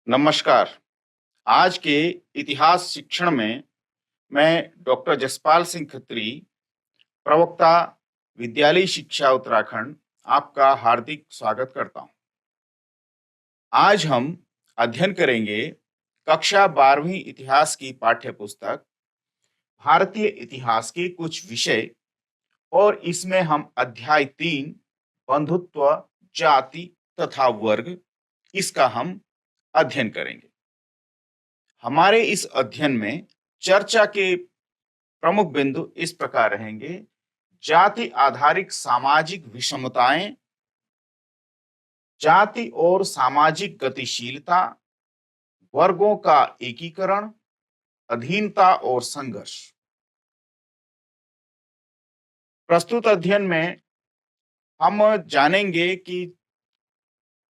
नमस्कार। आज के इतिहास शिक्षण में मैं डॉक्टर जसपाल सिंह खत्री, प्रवक्ता, विद्यालय शिक्षा उत्तराखंड, आपका हार्दिक स्वागत करता हूं। आज हम अध्ययन करेंगे कक्षा 12वीं इतिहास की पाठ्य पुस्तक भारतीय इतिहास के कुछ विषय, और इसमें हम अध्याय 3 बंधुत्व, जाति तथा वर्ग, इसका हम अध्ययन करेंगे। हमारे इस अध्ययन में चर्चा के प्रमुख बिंदु इस प्रकार रहेंगे: जाति आधारित सामाजिक विषमताएं, जाति और सामाजिक गतिशीलता, वर्गों का एकीकरण, अधीनता और संघर्ष। प्रस्तुत अध्ययन में हम जानेंगे कि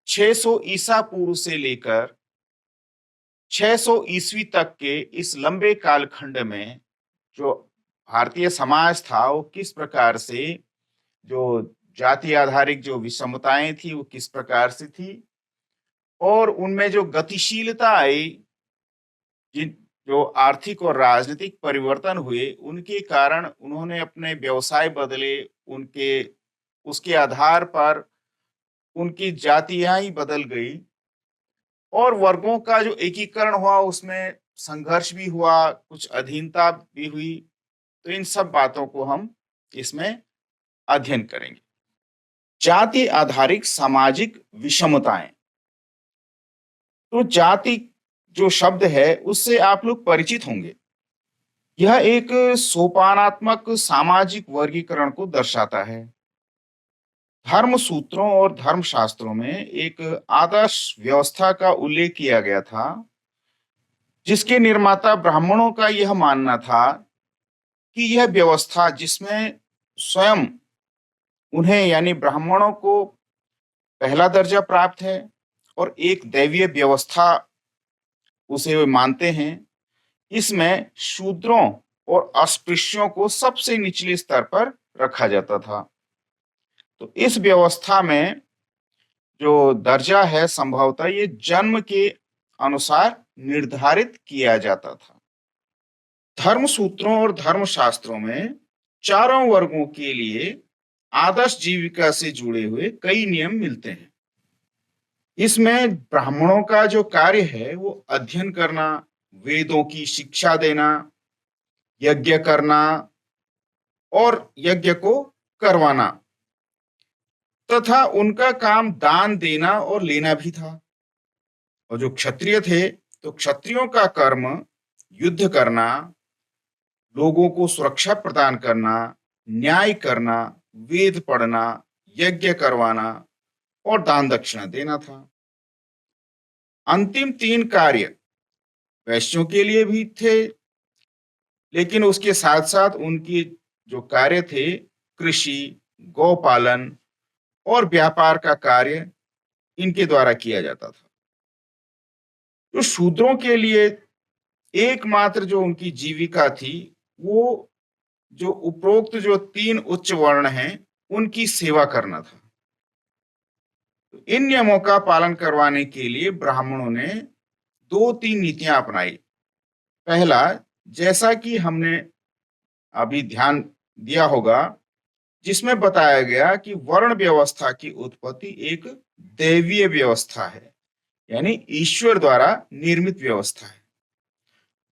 600 ईसा पूर्व से लेकर 600 ईस्वी तक के इस लंबे कालखंड में जो भारतीय समाज था वो किस प्रकार से, जो जाति आधारित जो विषमताएं थी वो किस प्रकार से थी, और उनमें जो गतिशीलता आई, जिन जो आर्थिक और राजनीतिक परिवर्तन हुए उनके कारण उन्होंने अपने व्यवसाय बदले, उनके उसके आधार पर उनकी जातियां ही बदल गई, और वर्गों का जो एकीकरण हुआ उसमें संघर्ष भी हुआ, कुछ अधीनता भी हुई। तो इन सब बातों को हम इसमें अध्ययन करेंगे। जाति आधारित सामाजिक विषमताएं। तो जाति जो शब्द है उससे आप लोग परिचित होंगे। यह एक सोपानात्मक सामाजिक वर्गीकरण को दर्शाता है। धर्म सूत्रों और धर्म शास्त्रों में एक आदर्श व्यवस्था का उल्लेख किया गया था, जिसके निर्माता ब्राह्मणों का यह मानना था कि यह व्यवस्था जिसमें स्वयं उन्हें यानी ब्राह्मणों को पहला दर्जा प्राप्त है और एक दैवीय व्यवस्था उसे वे मानते हैं, इसमें शूद्रों और अस्पृश्यों को सबसे निचले स्तर पर रखा जाता था। तो इस व्यवस्था में जो दर्जा है संभवतः ये जन्म के अनुसार निर्धारित किया जाता था। धर्म सूत्रों और धर्म शास्त्रों में चारों वर्गों के लिए आदर्श जीविका से जुड़े हुए कई नियम मिलते हैं। इसमें ब्राह्मणों का जो कार्य है वो अध्ययन करना, वेदों की शिक्षा देना, यज्ञ करना और यज्ञ को करवाना, तथा उनका काम दान देना और लेना भी था। और जो क्षत्रिय थे तो क्षत्रियों का कर्म युद्ध करना, लोगों को सुरक्षा प्रदान करना, न्याय करना, वेद पढ़ना, यज्ञ करवाना और दान दक्षिणा देना था। अंतिम 3 कार्य वैश्यों के लिए भी थे, लेकिन उसके साथ साथ उनकी जो कार्य थे, कृषि, गौपालन और व्यापार का कार्य इनके द्वारा किया जाता था। तो शूद्रों के लिए एकमात्र जो उनकी जीविका थी वो जो उपरोक्त जो 3 उच्च वर्ण हैं उनकी सेवा करना था। तो इन नियमों का पालन करवाने के लिए ब्राह्मणों ने 2-3 नीतियां अपनाई। पहला, जैसा कि हमने अभी ध्यान दिया होगा, जिसमें बताया गया कि वर्ण व्यवस्था की उत्पत्ति एक दैवीय व्यवस्था है, यानी ईश्वर द्वारा निर्मित व्यवस्था है।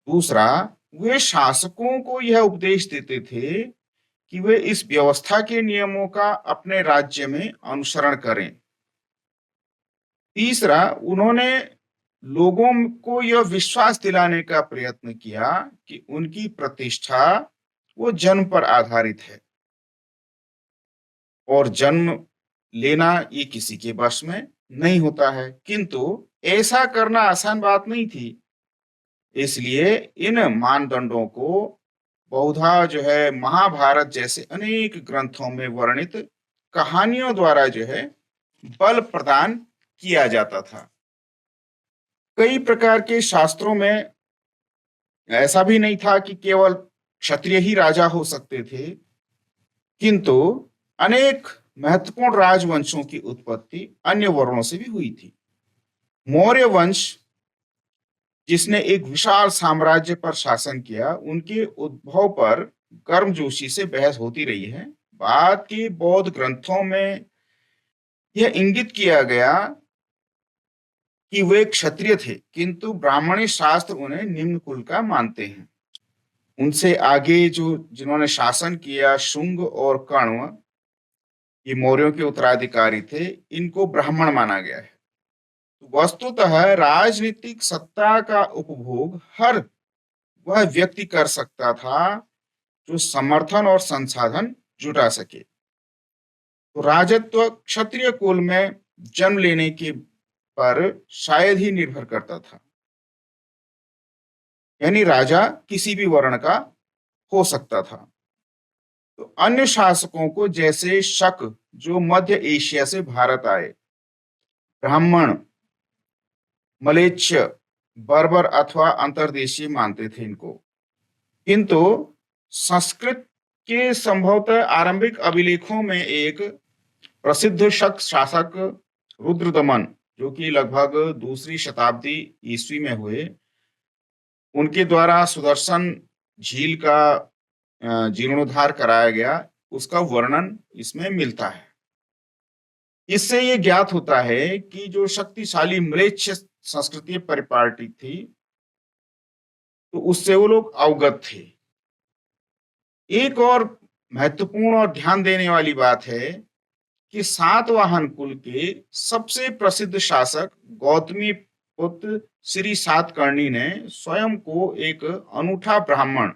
दूसरा, वे शासकों को यह उपदेश देते थे कि वे इस व्यवस्था के नियमों का अपने राज्य में अनुसरण करें। तीसरा, उन्होंने लोगों को यह विश्वास दिलाने का प्रयत्न किया कि उनकी प्रतिष्ठा वो जन्म पर आधारित है और जन्म लेना ये किसी के वश में नहीं होता है, किंतु ऐसा करना आसान बात नहीं थी। इसलिए इन मानदंडों को बहुधा जो है महाभारत जैसे अनेक ग्रंथों में वर्णित कहानियों द्वारा जो है बल प्रदान किया जाता था। कई प्रकार के शास्त्रों में ऐसा भी नहीं था कि केवल क्षत्रिय ही राजा हो सकते थे, किंतु अनेक महत्वपूर्ण राजवंशों की उत्पत्ति अन्य वर्णों से भी हुई थी। मौर्य वंश जिसने एक विशाल साम्राज्य पर शासन किया, उनके उद्भव पर गर्मजोशी से बहस होती रही है। बाद के बौद्ध ग्रंथों में यह इंगित किया गया कि वे क्षत्रिय थे, किंतु ब्राह्मणी शास्त्र उन्हें निम्न कुल का मानते हैं। उनसे आगे जो जिन्होंने शासन किया, शुंग और कण्व, ये मौर्यों के उत्तराधिकारी थे, इनको ब्राह्मण माना गया है। वस्तुतः राजनीतिक सत्ता का उपभोग हर वह व्यक्ति कर सकता था जो समर्थन और संसाधन जुटा सके। तो राजत्व क्षत्रिय कुल में जन्म लेने के पर शायद ही निर्भर करता था, यानी राजा किसी भी वर्ण का हो सकता था। तो अन्य शासकों को, जैसे शक जो मध्य एशिया से भारत आए, ब्राह्मण, मलेच्छ, बर्बर अथवा अंतर्देशीय मानते थे इनको। किंतु संस्कृत के संभवतः आरंभिक अभिलेखों में एक प्रसिद्ध शक शासक रुद्रदमन, जो कि लगभग दूसरी शताब्दी ईस्वी में हुए, उनके द्वारा सुदर्शन झील का जीर्णोद्धार कराया गया, उसका वर्णन इसमें मिलता है। इससे ये ज्ञात होता है कि जो शक्तिशाली म्लेच्छ संस्कृति परिपाटी थी, तो उससे वो लोग अवगत थे। एक और महत्वपूर्ण और ध्यान देने वाली बात है कि सातवाहन कुल के सबसे प्रसिद्ध शासक गौतमी पुत्र श्री सातकर्णी ने स्वयं को एक अनूठा ब्राह्मण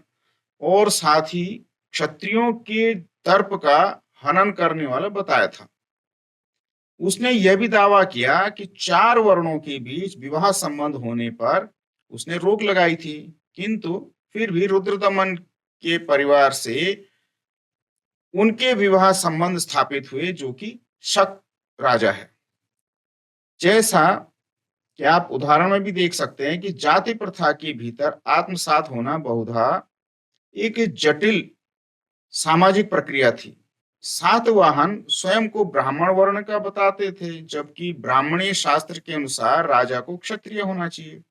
और साथ ही क्षत्रियों के दर्प का हनन करने वाला बताया था। उसने यह भी दावा किया कि 4 वर्णों के बीच विवाह संबंध होने पर उसने रोक लगाई थी, किंतु फिर भी रुद्रदमन के परिवार से उनके विवाह संबंध स्थापित हुए, जो कि शक राजा है। जैसा कि आप उदाहरण में भी देख सकते हैं कि जाति प्रथा के भीतर आत्मसात होना बहुधा एक जटिल सामाजिक प्रक्रिया थी। सातवाहन स्वयं को ब्राह्मण वर्ण का बताते थे, जबकि ब्राह्मणीय शास्त्र के अनुसार राजा को क्षत्रिय होना चाहिए।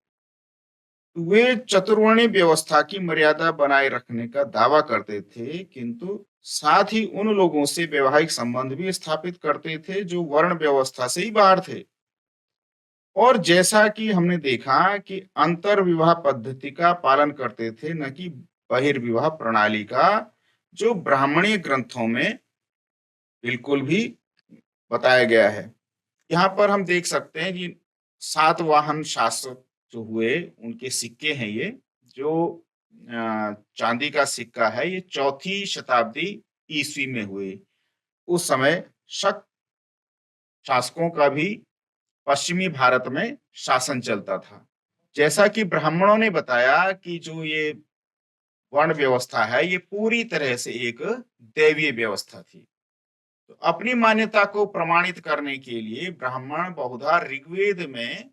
वे चतुर्वर्णीय व्यवस्था की मर्यादा बनाए रखने का दावा करते थे, किंतु साथ ही उन लोगों से वैवाहिक संबंध भी स्थापित करते थे जो वर्ण व्यवस्था से ही बाहर थे। और जैसा कि हमने देखा कि अंतर विवाह पद्धति का पालन करते थे, न कि बहिर्विवाह प्रणाली का, जो ब्राह्मणीय ग्रंथों में बिल्कुल भी बताया गया है। यहाँ पर हम देख सकते हैं कि सातवाहन शासक जो हुए, उनके सिक्के हैं ये, जो चांदी का सिक्का है, ये 4वीं शताब्दी ईस्वी में हुए। उस समय शक शासकों का भी पश्चिमी भारत में शासन चलता था। जैसा कि ब्राह्मणों ने बताया कि जो ये वर्ण व्यवस्था है, ये पूरी तरह से एक दैवीय व्यवस्था थी। तो अपनी मान्यता को प्रमाणित करने के लिए ब्राह्मण बहुधा ऋग्वेद में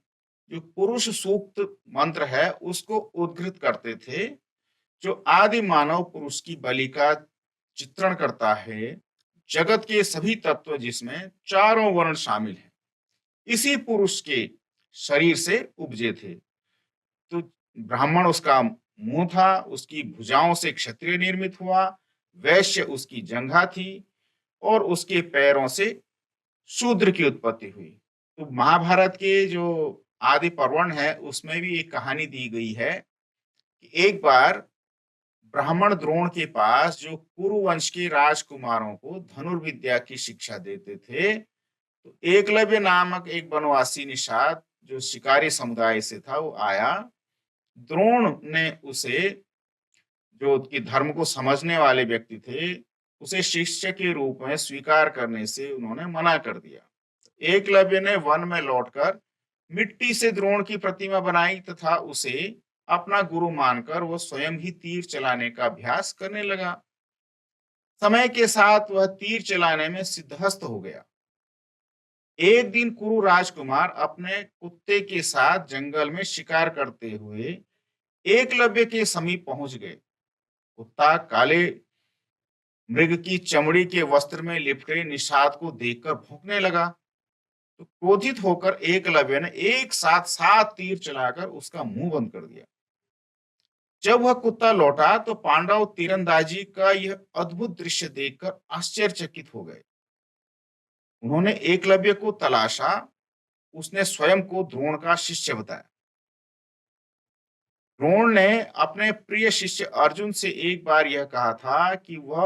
जो पुरुष सूक्त मंत्र है उसको उद्धृत करते थे, जो आदि मानव पुरुष की बलि का चित्रण करता है। जगत के सभी तत्व जिसमें चारों वर्ण शामिल हैं, इसी पुरुष के शरीर से उपजे थे। तो ब्राह्मण उसका मुंह था, उसकी भुजाओं से क्षत्रिय निर्मित हुआ, वैश्य उसकी जंघा थी और उसके पैरों से शूद्र की उत्पत्ति हुई। तो महाभारत के जो आदि पर्वण है उसमें भी एक कहानी दी गई है कि एक बार ब्राह्मण द्रोण के पास, जो कुरु वंश के राजकुमारों को धनुर्विद्या की शिक्षा देते थे, तो एकलव्य नामक एक वनवासी निषाद जो शिकारी समुदाय से था, वो आया। द्रोण ने उसे, जो कि धर्म को समझने वाले व्यक्ति थे, उसे शिष्य के रूप में स्वीकार करने से उन्होंने मना कर दिया। एकलव्य ने वन में लौटकर मिट्टी से द्रोण की प्रतिमा बनाई तथा उसे अपना गुरु मानकर वो स्वयं ही तीर चलाने का अभ्यास करने लगा। समय के साथ वह तीर चलाने में सिद्धहस्त हो गया। एक दिन कुरु राजकुमार अपने कुत्ते के साथ जंगल में शिकार करते हुए एकलव्य के समीप पहुंच गए। कुत्ता काले मृग की चमड़ी के वस्त्र में लिपटे निषाद को देखकर भौंकने लगा। तो क्रोधित होकर एकलव्य ने एक साथ 7 तीर चलाकर उसका मुंह बंद कर दिया। जब वह कुत्ता लौटा तो पांडव तीरंदाजी का यह अद्भुत दृश्य देखकर आश्चर्यचकित हो गए। उन्होंने एकलव्य को तलाशा, उसने स्वयं को द्रोण का शिष्य बताया। द्रोण ने अपने प्रिय शिष्य अर्जुन से एक बार यह कहा था कि वह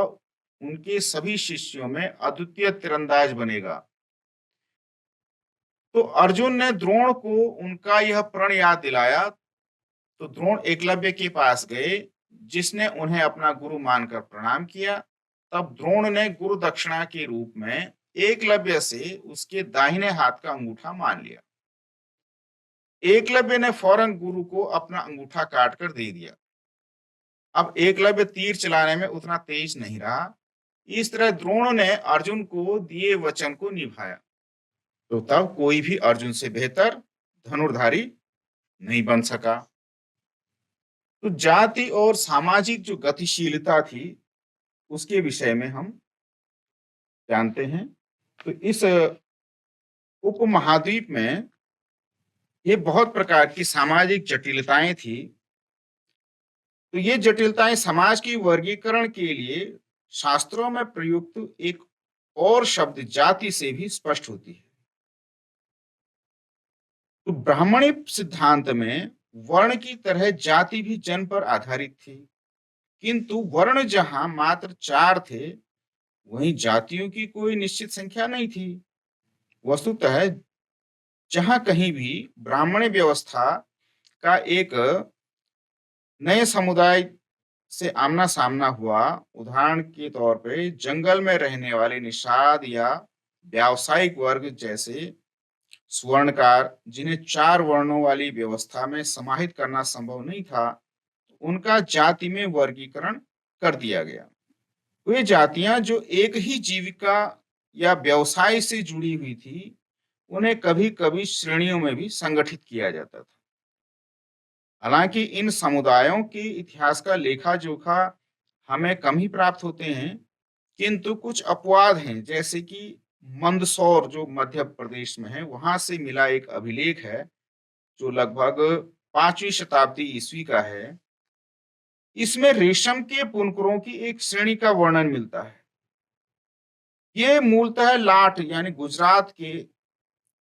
उनके सभी शिष्यों में अद्वितीय तीरंदाज बनेगा। तो अर्जुन ने द्रोण को उनका यह प्रण याद दिलाया, तो द्रोण एकलव्य के पास गए, जिसने उन्हें अपना गुरु मानकर प्रणाम किया। तब द्रोण ने गुरु दक्षिणा के रूप में एकलव्य से उसके दाहिने हाथ का अंगूठा मान लिया। एकलव्य ने फौरन गुरु को अपना अंगूठा काटकर दे दिया। अब एकलव्य तीर चलाने में उतना तेज नहीं रहा। इस तरह द्रोण ने अर्जुन को दिए वचन को निभाया। तो तब कोई भी अर्जुन से बेहतर धनुर्धारी नहीं बन सका। तो जाति और सामाजिक जो गतिशीलता थी, उसके विषय में हम जानते हैं। तो इस उपमहाद्वीप में ये बहुत प्रकार की सामाजिक जटिलताएं थी। तो ये जटिलताएं समाज की वर्गीकरण के लिए शास्त्रों में प्रयुक्त एक और शब्द जाति से भी स्पष्ट होती है। तो ब्राह्मणी सिद्धांत में वर्ण की तरह जाति भी जन्म पर आधारित थी, किंतु वर्ण जहां मात्र 4 थे, वहीं जातियों की कोई निश्चित संख्या नहीं थी। वस्तुतः जहां कहीं भी ब्राह्मणी व्यवस्था का एक नए समुदाय से आमना सामना हुआ, उदाहरण के तौर पे जंगल में रहने वाले निषाद या व्यावसायिक वर्ग जैसे स्वर्णकार, जिन्हें 4 वर्णों वाली व्यवस्था में समाहित करना संभव नहीं था, उनका जाति में वर्गीकरण कर दिया गया। वे जातियां जो एक ही जीविका या व्यवसाय से जुड़ी हुई थी, उन्हें कभी-कभी श्रेणियों में भी संगठित किया जाता था। हालांकि इन समुदायों के इतिहास का लेखा-जोखा हमें कम ही प्राप्त होते हैं, किंतु कुछ अपवाद हैं, जैसे कि मंदसौर जो मध्य प्रदेश में है, वहां से मिला एक अभिलेख है, जो लगभग 5वीं शताब्दी ईस्वी का है। इसमें रेशम के बुनकरों की एक श्रेणी का वर्णन मिलता है। ये मूलतः लाट यानी गुजरात के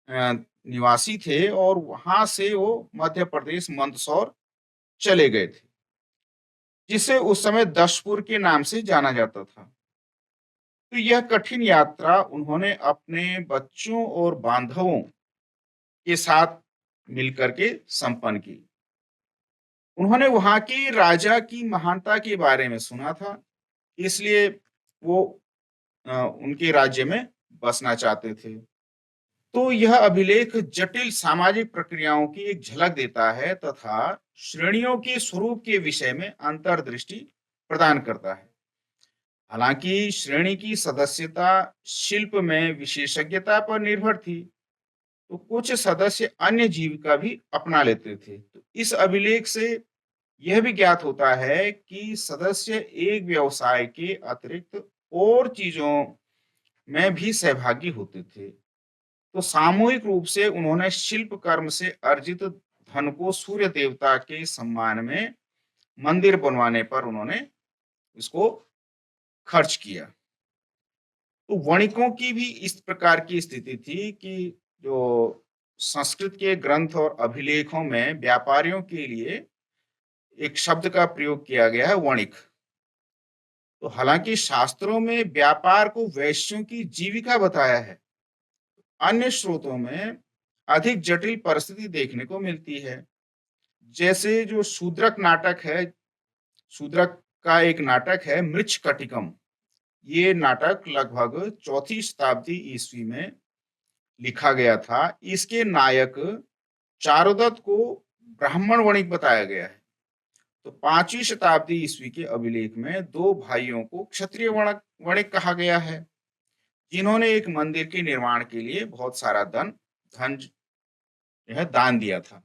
निवासी थे और वहां से वो मध्य प्रदेश मंदसौर चले गए थे, जिसे उस समय दशपुर के नाम से जाना जाता था। तो यह कठिन यात्रा उन्होंने अपने बच्चों और बांधवों के साथ मिलकर के संपन्न की। उन्होंने वहां की राजा की महानता के बारे में सुना था, इसलिए वो उनके राज्य में बसना चाहते थे। तो यह अभिलेख जटिल सामाजिक प्रक्रियाओं की एक झलक देता है तथा श्रेणियों के स्वरूप के विषय में अंतर्दृष्टि प्रदान करता है। हालांकि श्रेणी की सदस्यता शिल्प में विशेषज्ञता पर निर्भर थी, तो कुछ सदस्य अन्य जीविका भी अपना लेते थे। तो इस अभिलेख से यह भी ज्ञात होता है कि सदस्य एक व्यवसाय के अतिरिक्त और चीजों में भी सहभागी होते थे। तो सामूहिक रूप से उन्होंने शिल्प कर्म से अर्जित धन को सूर्य देवता के सम्मान में मंदिर बनवाने पर उन्होंने इसको खर्च किया। तो वणिकों की भी इस प्रकार की स्थिति थी कि जो संस्कृत के ग्रंथ और अभिलेखों में व्यापारियों के लिए एक शब्द का प्रयोग किया गया है, वणिक। तो हालांकि शास्त्रों में व्यापार को वैश्यों की जीविका बताया है, अन्य स्रोतों में अधिक जटिल परिस्थिति देखने को मिलती है। जैसे जो शूद्रक नाटक है, शूद्रक का एक नाटक है मृच्छकटिकम। ये नाटक लगभग 4वीं शताब्दी ईस्वी में लिखा गया था। इसके नायक चारुदत्त को ब्राह्मण वणिक बताया गया है। तो 5वीं शताब्दी ईस्वी के अभिलेख में 2 भाइयों को क्षत्रिय वणिक कहा गया है, जिन्होंने एक मंदिर के निर्माण के लिए बहुत सारा धन यह दान दिया था।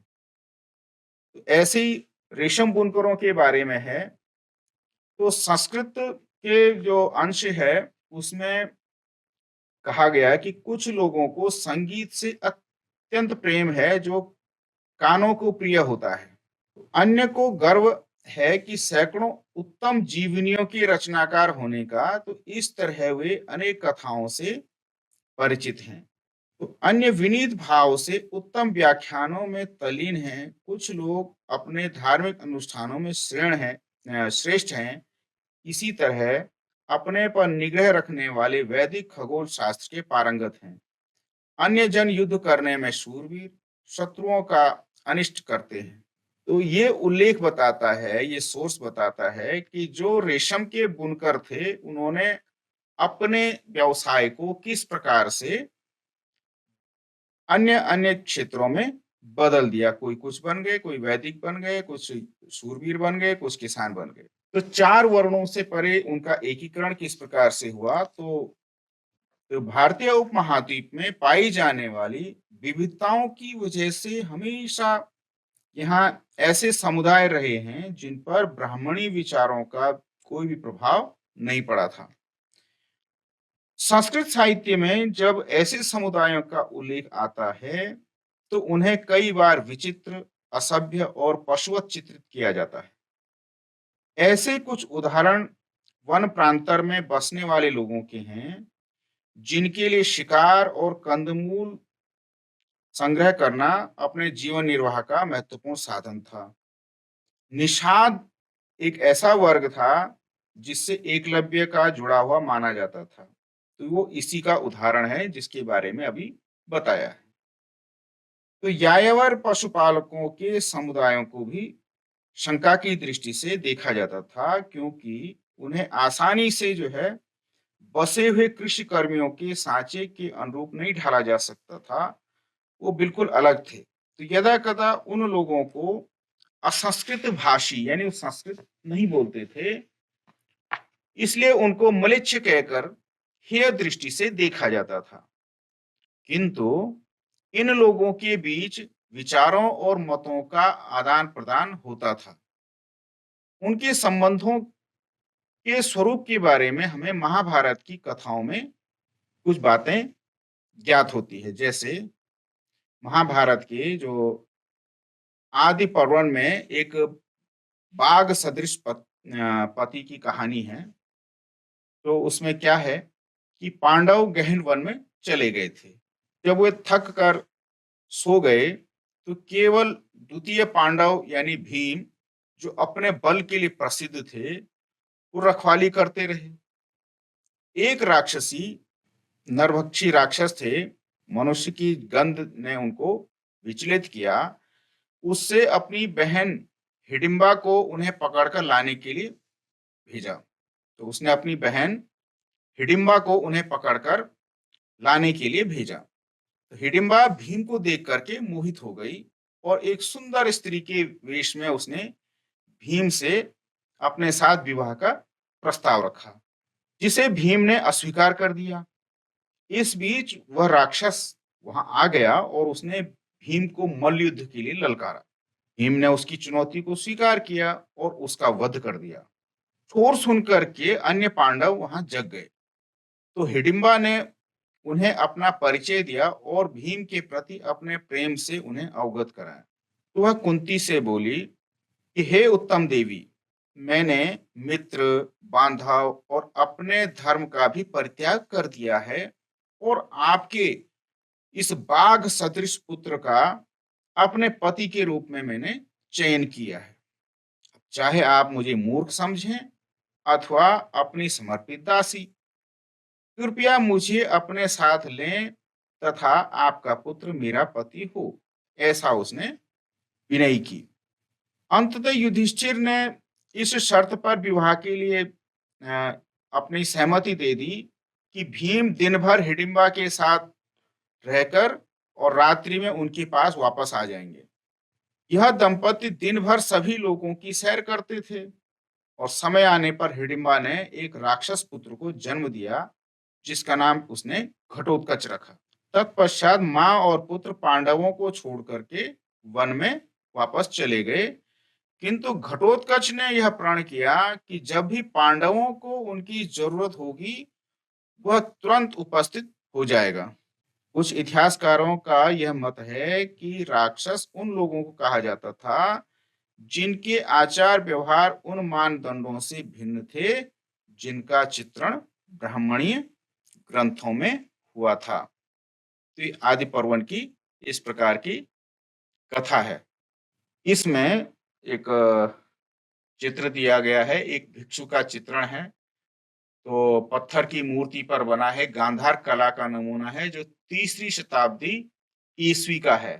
तो ऐसे ही रेशम बुनकरों के बारे में है। तो संस्कृत के जो अंश है, उसमें कहा गया कि कुछ लोगों को संगीत से अत्यंत प्रेम है जो कानों को प्रिय होता है। अन्य को गर्व है कि सैकड़ों उत्तम जीवनियों के रचनाकार होने का, तो इस तरह वे अनेक कथाओं से परिचित हैं। तो अन्य विनीत भाव से उत्तम व्याख्यानों में तल्लीन हैं। कुछ लोग अपने धार्मिक अनुष्ठानों में श्रेष्ठ हैं। इसी तरह अपने पर निग्रह रखने वाले वैदिक खगोल शास्त्र के पारंगत हैं। अन्य जन युद्ध करने में शूरवीर, शत्रुओं का अनिष्ट करते हैं। तो ये उल्लेख बताता है, ये सोर्स बताता है कि जो रेशम के बुनकर थे, उन्होंने अपने व्यवसाय को किस प्रकार से अन्य अन्य क्षेत्रों में बदल दिया। कोई कुछ बन गए, कोई वैदिक बन गए, कुछ शूरवीर बन गए, कुछ किसान बन गए। तो चार वर्णों से परे उनका एकीकरण किस प्रकार से हुआ, तो भारतीय उपमहाद्वीप में पाई जाने वाली विविधताओं की वजह से हमेशा यहाँ ऐसे समुदाय रहे हैं जिन पर ब्राह्मणी विचारों का कोई भी प्रभाव नहीं पड़ा था। संस्कृत साहित्य में जब ऐसे समुदायों का उल्लेख आता है, तो उन्हें कई बार विचित्र, असभ्य और पशुवत चित्रित किया जाता है। ऐसे कुछ उदाहरण वन प्रांतर में बसने वाले लोगों के हैं, जिनके लिए शिकार और कंदमूल संग्रह करना अपने जीवन निर्वाह का महत्वपूर्ण साधन था। निषाद एक ऐसा वर्ग था जिससे एकलव्य का जुड़ा हुआ माना जाता था। तो वो इसी का उदाहरण है जिसके बारे में अभी बताया है। तो यायावर पशुपालकों के समुदायों को भी शंका की दृष्टि से देखा जाता था, क्योंकि उन्हें आसानी से जो है बसे हुए कृषि कर्मियों के सांचे के अनुरूप नहीं ढाला जा सकता था। वो बिल्कुल अलग थे। तो यदा कदा उन लोगों को असंस्कृत भाषी, यानी वो संस्कृत नहीं बोलते थे, इसलिए उनको म्लेच्छ कहकर हेय दृष्टि से देखा जाता था। किंतु इन लोगों के बीच विचारों और मतों का आदान प्रदान होता था। उनके संबंधों के स्वरूप के बारे में हमें महाभारत की कथाओं में कुछ बातें ज्ञात होती है। जैसे महाभारत के जो आदि पर्व में एक बाघ सदृश पति की कहानी है। तो उसमें क्या है कि पांडव गहन वन में चले गए थे। जब वे थक कर सो गए, तो केवल द्वितीय पांडव यानी भीम, जो अपने बल के लिए प्रसिद्ध थे, वो रखवाली करते रहे। एक राक्षसी नरभक्षी राक्षस थे, मनुष्य की गंध ने उनको विचलित किया। उससे अपनी बहन हिडिंबा को उन्हें पकड़कर लाने के लिए भेजा। तो उसने अपनी बहन हिडिंबा को उन्हें पकड़कर लाने के लिए भेजा। तो हिडिंबा भीम को देख करके मोहित हो गई और एक सुंदर स्त्री के वेश में उसने भीम से अपने साथ विवाह का प्रस्ताव रखा, जिसे भीम ने अस्वीकार कर दिया। इस बीच वह राक्षस वहां आ गया और उसने भीम को मल्ल युद्ध के लिए ललकारा। भीम ने उसकी चुनौती को स्वीकार किया और उसका वध कर दिया। शोर सुनकर के अन्य पांडव वहां जग गए। तो हिडिंबा ने उन्हें अपना परिचय दिया और भीम के प्रति अपने प्रेम से उन्हें अवगत कराया। तो वह कुंती से बोली कि हे उत्तम देवी, मैंने मित्र, बांधव और अपने धर्म का भी परित्याग कर दिया है और आपके इस बाघ सदृश पुत्र का अपने पति के रूप में मैंने चयन किया है। चाहे आप मुझे मूर्ख समझें अथवा अपनी समर्पित दासी, कृपया मुझे अपने साथ लें तथा आपका पुत्र मेरा पति हो। ऐसा उसने विनय की। अंततः युधिष्ठिर ने इस शर्त पर विवाह के लिए अपनी सहमति दे दी कि भीम दिन भर हिडिंबा के साथ रहकर और रात्रि में उनके पास वापस आ जाएंगे। यह दंपति दिन भर सभी लोगों की सैर करते थे और समय आने पर हिडिंबा ने एक राक्षस पुत्र को जन्म दिया, जिसका नाम उसने घटोत्कच रखा। तत्पश्चात मां और पुत्र पांडवों को छोड़ करके वन में वापस चले गए। किंतु घटोत्कच ने यह प्रण किया कि जब भी पांडवों को उनकी जरूरत होगी, वह तुरंत उपस्थित हो जाएगा। कुछ इतिहासकारों का यह मत है कि राक्षस उन लोगों को कहा जाता था जिनके आचार व्यवहार उन मानदंडों से भिन्न थे जिनका चित्रण ब्राह्मणीय ग्रंथों में हुआ था। तो ये आदि पर्वन की इस प्रकार की कथा है। इसमें एक चित्र दिया गया है, एक भिक्षु का चित्रण है। तो पत्थर की मूर्ति पर बना है, गांधार कला का नमूना है जो तीसरी शताब्दी ईस्वी का है।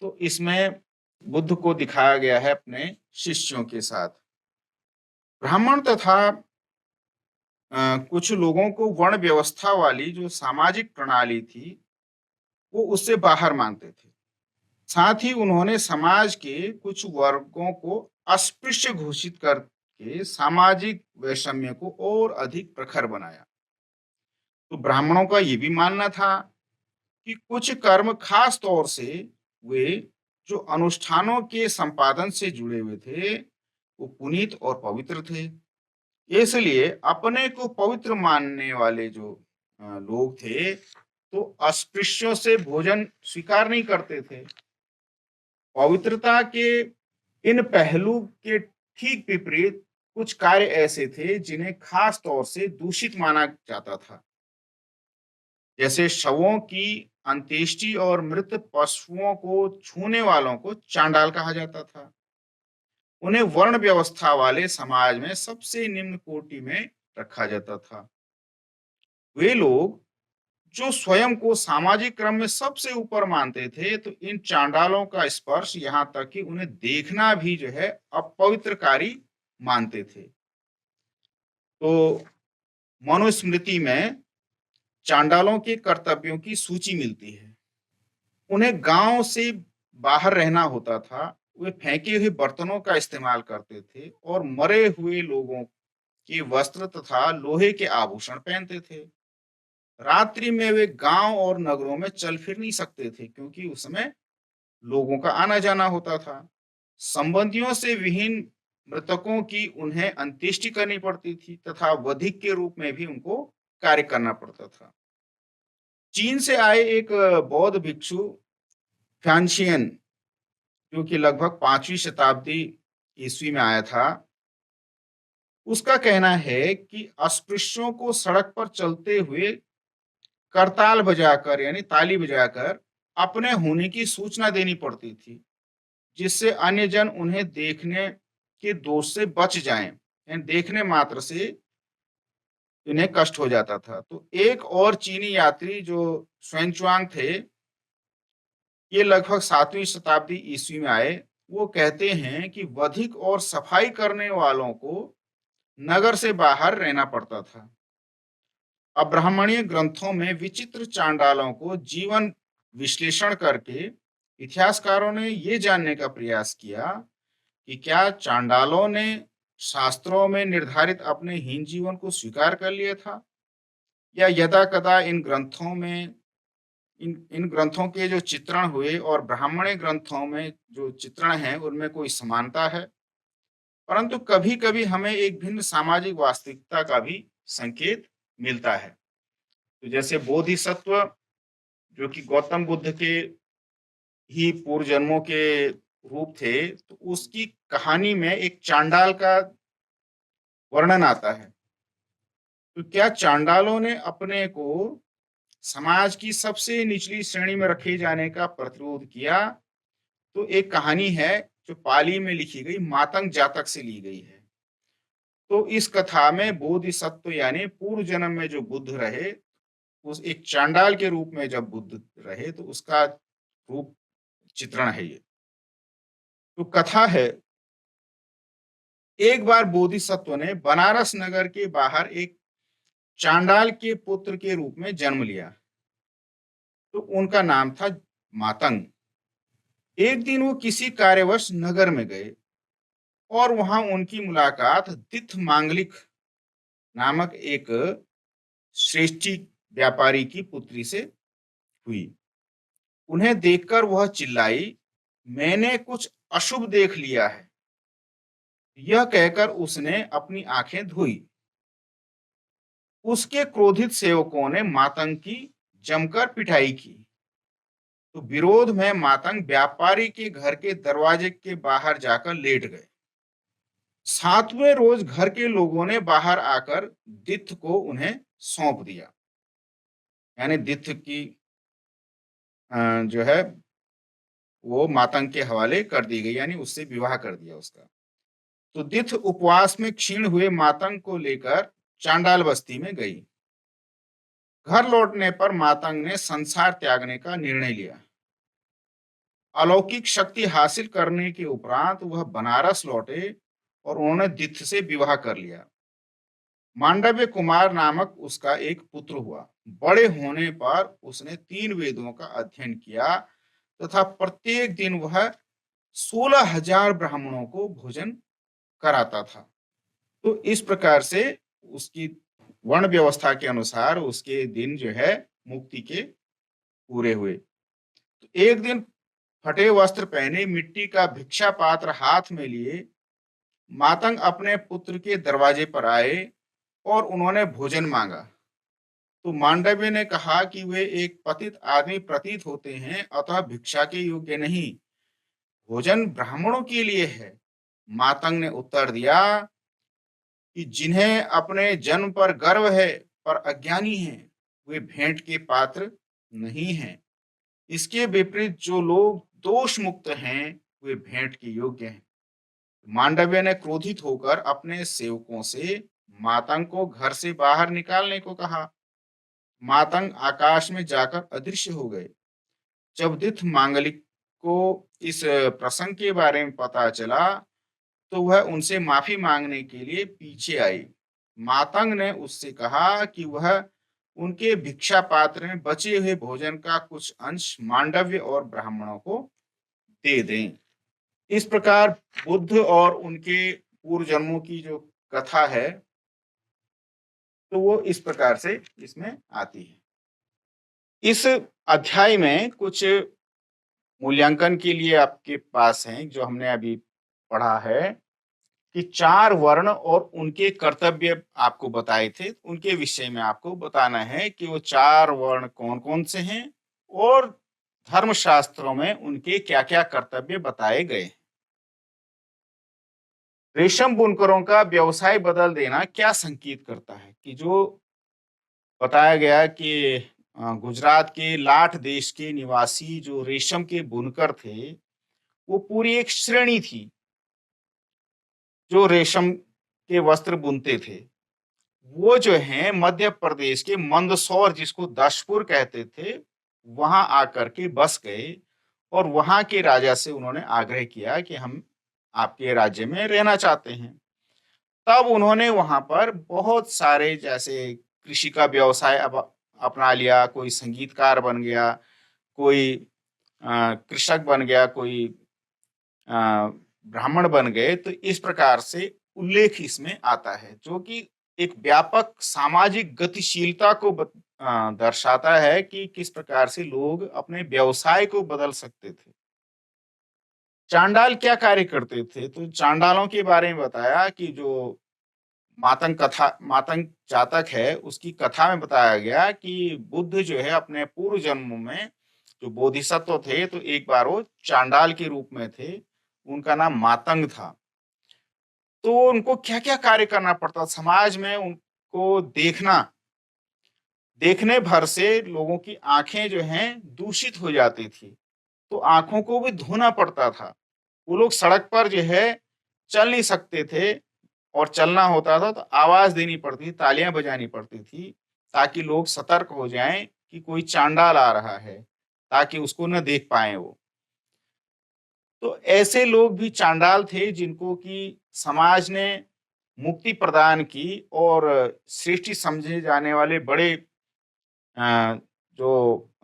तो इसमें बुद्ध को दिखाया गया है अपने शिष्यों के साथ। ब्राह्मण तथा कुछ लोगों को वर्ण व्यवस्था वाली जो सामाजिक प्रणाली थी वो उससे बाहर मानते थे। साथ ही उन्होंने समाज के कुछ वर्गों को अस्पृश्य घोषित करके सामाजिक वैषम्य को और अधिक प्रखर बनाया। तो ब्राह्मणों का ये भी मानना था कि कुछ कर्म खास तौर से वे जो अनुष्ठानों के संपादन से जुड़े हुए थे वो पुनीत और पवित्र थे। इसलिए अपने को पवित्र मानने वाले जो लोग थे तो अस्पृश्यों से भोजन स्वीकार नहीं करते थे। पवित्रता के इन पहलू के ठीक विपरीत कुछ कार्य ऐसे थे जिन्हें खास तौर से दूषित माना जाता था, जैसे शवों की अंत्येष्टि और मृत पशुओं को छूने वालों को चांडाल कहा जाता था। उन्हें वर्ण व्यवस्था वाले समाज में सबसे निम्न कोटि में रखा जाता था। वे लोग जो स्वयं को सामाजिक क्रम में सबसे ऊपर मानते थे तो इन चांडालों का स्पर्श यहाँ तक कि उन्हें देखना भी जो है अपवित्रकारी मानते थे। तो मनुस्मृति में चांडालों के कर्तव्यों की सूची मिलती है। उन्हें गांव से बाहर रहना होता था। वे फेंके हुए बर्तनों का इस्तेमाल करते थे और मरे हुए लोगों के वस्त्र तथा लोहे के आभूषण पहनते थे। रात्रि में वे गांव और नगरों में चल फिर नहीं सकते थे क्योंकि उस समय लोगों का आना जाना होता था। संबंधियों से विहीन मृतकों की उन्हें अंत्येष्टि करनी पड़ती थी तथा वधिक के रूप में भी उनको कार्य करना पड़ता था। चीन से आए एक बौद्ध भिक्षु फ्यानशियन जो कि लगभग 5वीं शताब्दी ईस्वी में आया था, उसका कहना है कि अस्पृश्यों को सड़क पर चलते हुए करताल बजाकर यानी ताली बजाकर अपने होने की सूचना देनी पड़ती थी, जिससे अन्य जन उन्हें देखने के दोष से बच जाएं। यानी देखने मात्र से इन्हें कष्ट हो जाता था। तो एक और चीनी यात्री जो श्वेनचुआंग थे, ये लगभग 7वीं शताब्दी ईस्वी में आए। वो कहते हैं कि वधिक और सफाई करने वालों को नगर से बाहर रहना पड़ता था। अब्राह्मणीय ग्रंथों में विचित्र चांडालों को जीवन विश्लेषण करके इतिहासकारों ने ये जानने का प्रयास किया कि क्या चांडालों ने शास्त्रों में निर्धारित अपने हीन जीवन को स्वीकार कर लिया था या यदा कदा इन ग्रंथों के जो चित्रण हुए और ब्राह्मणी ग्रंथों में जो चित्रण है उनमें कोई समानता है। परंतु कभी कभी हमें एक भिन्न सामाजिक वास्तविकता का भी संकेत मिलता है। तो जैसे बोधिसत्व जो कि गौतम बुद्ध के ही पूर्व जन्मों के रूप थे, तो उसकी कहानी में एक चांडाल का वर्णन आता है। तो क्या चांडालों ने अपने को समाज की सबसे निचली श्रेणी में रखे जाने का प्रतिरोध किया? तो एक कहानी है जो पाली में लिखी गई मातंग जातक से ली गई है। तो इस कथा में बोधिसत्व यानी पूर्व जन्म में जो बुद्ध रहे, उस एक चांडाल के रूप में जब बुद्ध रहे तो उसका रूप चित्रण है ये। तो कथा है, एक बार बोधिसत्व ने बनारस नगर के बाहर एक चांडाल के पुत्र के रूप में जन्म लिया। तो उनका नाम था मातंग। एक दिन वो किसी कार्यवश नगर में गए और वहां उनकी मुलाकात दिथ मांगलिक नामक एक श्रेष्ठी व्यापारी की पुत्री से हुई। उन्हें देखकर वह चिल्लाई, मैंने कुछ अशुभ देख लिया है। यह कहकर उसने अपनी आंखें धोई। उसके क्रोधित सेवकों ने मातंग की जमकर पिटाई की। तो विरोध में मातंग व्यापारी के घर के दरवाजे के बाहर जाकर लेट गए। 7वें रोज घर के लोगों ने बाहर आकर दित्य को उन्हें सौंप दिया। यानी दित्य की जो है वो मातंग के हवाले कर दी गई, यानी उससे विवाह कर दिया उसका। तो दित्य उपवास में क्षीण हुए मातंग को लेकर चांडाल बस्ती में गई। घर लौटने पर मातंग ने संसार त्यागने का निर्णय लिया। अलौकिक शक्ति हासिल करने के उपरांत वह बनारस लौटे और उन्होंने दित्य से विवाह कर लिया। मांडव्य कुमार नामक उसका एक पुत्र हुआ। बड़े होने पर उसने 3 वेदों का अध्ययन किया तथा प्रत्येक दिन वह 16,000 ब्राह्मणों को भोजन कराता था। तो इस प्रकार से उसकी वर्ण व्यवस्था के अनुसार उसके दिन जो है मुक्ति के पूरे हुए। तो एक दिन फटे वस्त्र पहने, मिट्टी का भिक्षा पात्र हाथ में लिए मातंग अपने पुत्र के दरवाजे पर आए और उन्होंने भोजन मांगा। तो मांडव्य ने कहा कि वे एक पतित आदमी प्रतीत होते हैं, अतः भिक्षा के योग्य नहीं, भोजन ब्राह्मणों के लिए है। मातंग ने उत्तर दिया कि जिन्हें अपने जन्म पर गर्व है पर अज्ञानी हैं, वे भेंट के पात्र नहीं हैं। इसके विपरीत जो लोग दोष मुक्त हैं, वे भेंट के योग्य हैं। मांडव्य ने क्रोधित होकर अपने सेवकों से मातंग को घर से बाहर निकालने को कहा। मातंग आकाश में जाकर अदृश्य हो गए। जब दित्य मांगलिक को इस प्रसंग के बारे में पता चला तो वह उनसे माफी मांगने के लिए पीछे आई। मातंग ने उससे कहा कि वह उनके भिक्षा पात्र में बचे हुए भोजन का कुछ अंश मांडव्य और ब्राह्मणों को दे दें। इस प्रकार बुद्ध और उनके पूर्व जन्मों की जो कथा है तो वो इस प्रकार से इसमें आती है। इस अध्याय में कुछ मूल्यांकन के लिए आपके पास हैं जो हमने अभी पढ़ा है कि 4 वर्ण और उनके कर्तव्य आपको बताए थे। उनके विषय में आपको बताना है कि वो 4 वर्ण कौन-कौन से हैं और धर्मशास्त्रों में उनके क्या-क्या कर्तव्य बताए गए। रेशम बुनकरों का व्यवसाय बदल देना क्या संकेत करता है कि जो बताया गया कि गुजरात के लाट देश के निवासी जो रेशम के बुनकर थे, वो पूरी एक श्रेणी थी जो रेशम के वस्त्र बुनते थे। वो जो हैं मध्य प्रदेश के मंदसौर, जिसको दशपुर कहते थे, वहां आकर के बस गए और वहां के राजा से उन्होंने आग्रह किया कि हम आपके राज्य में रहना चाहते हैं। तब उन्होंने वहां पर बहुत सारे, जैसे कृषि का व्यवसाय अब अपना लिया, कोई संगीतकार बन गया, कोई कृषक बन गया, कोई अ, ब्राह्मण बन गए। तो इस प्रकार से उल्लेख इसमें आता है जो कि एक व्यापक सामाजिक गतिशीलता को दर्शाता है कि किस प्रकार से लोग अपने व्यवसाय को बदल सकते थे। चांडाल क्या कार्य करते थे? तो चांडालों के बारे में बताया कि जो मातंग जातक है, उसकी कथा में बताया गया कि बुद्ध जो है अपने पूर्व जन्म में जो बोधिसत्व थे, तो एक बार वो चांडाल के रूप में थे। उनका नाम मातंग था। तो उनको क्या-क्या कार्य करना पड़ता, समाज में उनको देखने भर से लोगों की आंखें जो हैं दूषित हो जाती थी। तो आंखों को भी धोना पड़ता था। वो लोग सड़क पर जो है चल नहीं सकते थे और चलना होता था तो आवाज देनी पड़ती थी, तालियां बजानी पड़ती थी ताकि लोग सतर्क हो जाएं कि कोई चांडाल आ रहा है, ताकि उसको न देख पाए वो। तो ऐसे लोग भी चांडाल थे जिनको कि समाज ने मुक्ति प्रदान की और श्रेष्ठी समझे जाने वाले बड़े जो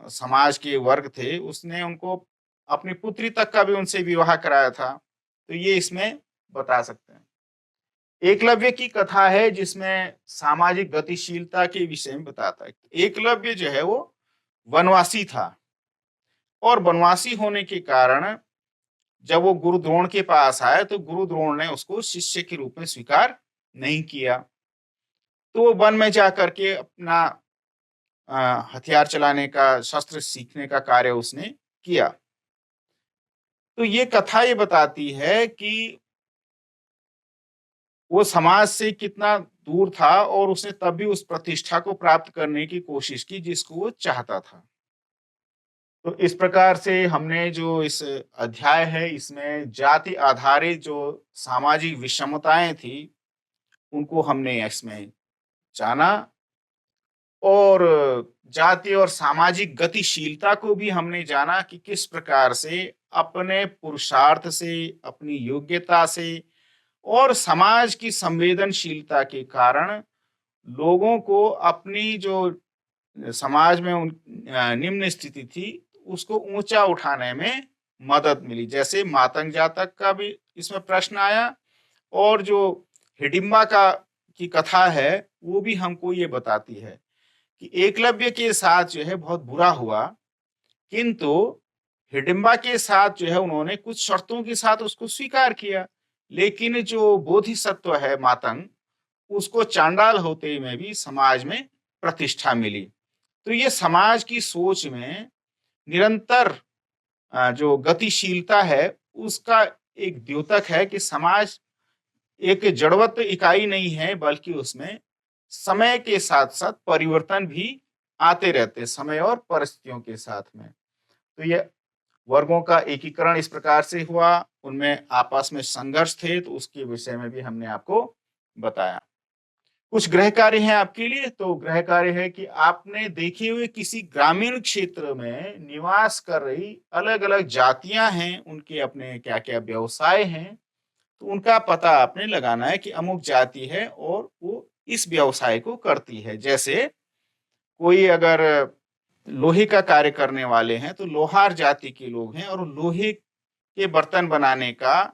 समाज के वर्ग थे, उसने उनको अपनी पुत्री तक का भी उनसे विवाह कराया था। तो ये इसमें बता सकते हैं। एकलव्य की कथा है जिसमें सामाजिक गतिशीलता के विषय में बताता है। एकलव्य जो है वो वनवासी था और वनवासी होने के कारण जब वो गुरु द्रोण के पास आए तो गुरु द्रोण ने उसको शिष्य के रूप में स्वीकार नहीं किया। तो वो वन में जा करके अपना हथियार चलाने का, शस्त्र सीखने का कार्य उसने किया। तो ये कथा ये बताती है कि वो समाज से कितना दूर था और उसने तब भी उस प्रतिष्ठा को प्राप्त करने की कोशिश की जिसको वो चाहता था। तो इस प्रकार से हमने जो इस अध्याय है इसमें जाति आधारित जो सामाजिक विषमताएं थी उनको हमने इसमें जाना और जाति और सामाजिक गतिशीलता को भी हमने जाना कि किस प्रकार से अपने पुरुषार्थ से, अपनी योग्यता से और समाज की संवेदनशीलता के कारण लोगों को अपनी जो समाज में निम्न स्थिति थी, उसको ऊंचा उठाने में मदद मिली। जैसे मातंग जातक का भी इसमें प्रश्न आया और जो हिडिंबा का की कथा है, वो भी हमको ये बताती है कि एकलव्य के साथ जो है बहुत बुरा हुआ, किंतु हिडिंबा के साथ जो है उन्होंने कुछ शर्तों के साथ उसको स्वीकार किया। लेकिन जो बोधिसत्व है मातंग, उसको चांडाल होते में भी समाज में प्रतिष्ठा मिली। तो ये समाज की सोच में निरंतर जो गतिशीलता है, उसका एक द्योतक है कि समाज एक जड़वत इकाई नहीं है, बल्कि उसमें समय के साथ-साथ परिवर्तन भी आते रहते हैं, समय और परिस्थितियों के साथ में। तो ये वर्गों का एकीकरण इस प्रकार से हुआ, उनमें आपस में संघर्ष थे, तो उसके विषय में भी हमने आपको बताया। कुछ गृह कार्य हैं आपके लिए, तो गृह कार्य है कि आपने देखे हुए किसी ग्रामीण क्षेत्र में निवास कर रही अलग-अलग जातियां हैं, उनके अपने क्या-क्या व्यवसाय हैं, तो उनका पता आपने लगाना है कि अमुक जाति है और वो इस व्यवसाय को करती है। जैसे कोई अगर लोहे का कार्य करने वाले हैं, तो लोहार जाति के लोग हैं और लोहे के बर्तन बनाने का,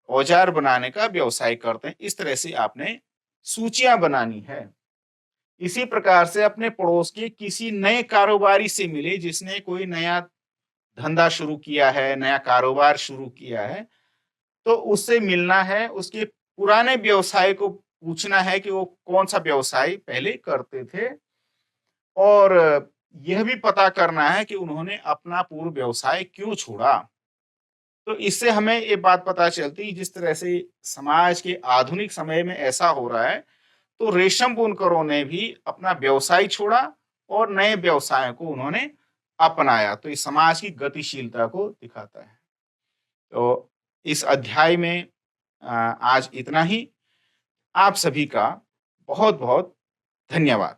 औजार बनाने का व्यवसाय करते हैं। इस तरह से आपने सूचियां बनानी है। इसी प्रकार से अपने पड़ोस के किसी नए कारोबारी से मिले जिसने कोई नया धंधा शुरू किया है, नया कारोबार शुरू किया है, तो उससे मिलना है, उसके पुराने व्यवसाय को पूछना है कि वो कौन-सा व्यवसाय पहले करते थे और यह भी पता करना है कि उन्होंने अपना पूर्व व्यवसाय क्यों छोड़ा। तो इससे हमें ये बात पता चलती है जिस तरह से समाज के आधुनिक समय में ऐसा हो रहा है, तो रेशम बुनकरों ने भी अपना व्यवसाय छोड़ा और नए व्यवसायों को उन्होंने अपनाया। तो इस समाज की गतिशीलता को दिखाता है। तो इस अध्याय में आज इतना ही। आप सभी का बहुत-बहुत धन्यवाद।